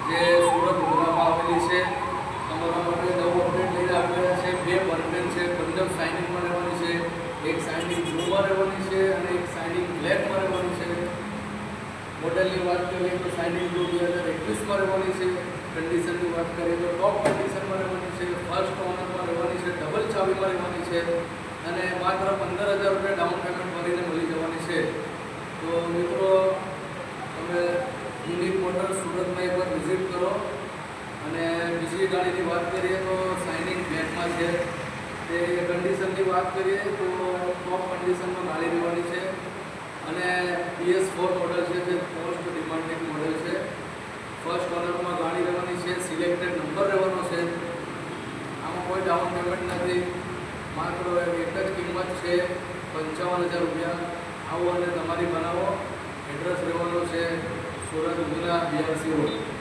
જે સુરત ઉધરામાં આવેલી છે. તમારા માટે નવું અપડેટ લઈને આવેલા છે. 2 પરમેનન્ટ છે, 15 શાઇનિંગમાં રહેવાની છે, એક શાઇનિંગ બ્લુમાં રહેવાની છે અને એક શાઇનિંગ બ્લેકમાં રહેવાની છે. મોડલની વાત કરીએ તો શાઇનિંગ બ્લુ 2021માં રહેવાની છે. કન્ડિશનની વાત કરીએ તો ટોપ કન્ડિશનમાં રહેવાની છે, ફર્સ્ટ ઓનરમાં રહેવાની છે, ડબલ ચાવીમાં રહેવાની છે અને માત્ર 15,000 રૂપિયા ડાઉન પેમેન્ટ ભરીને મળી જવાની છે. તો મિત્રો, તમે યુનિક મોટર સુરતમાં એકવાર વિઝિટ કરો. અને બીજી ગાડીની વાત કરીએ તો શાઇનિંગ બ્લેકમાં છે. તે કન્ડિશનની વાત કરીએ તો ટોપ કન્ડિશનમાં ગાડી રહેવાની છે અને PS4 મોડલ છે, જે મોસ્ટ ડિમાન્ડિંગ મોડલ છે. ફર્સ્ટ ઓનરમાં ગાડી રહેવાની છે, સિલેક્ટેડ નંબર રહેવાનો છે. આમાં કોઈ ડાઉન પેમેન્ટ નથી, માત્ર એક જ કિંમત છે 55,000 રૂપિયા. આવો અને તમારી બનાવો. એડ્રેસ રહેવાનો છે સુરત ઉધના BRC રોડ.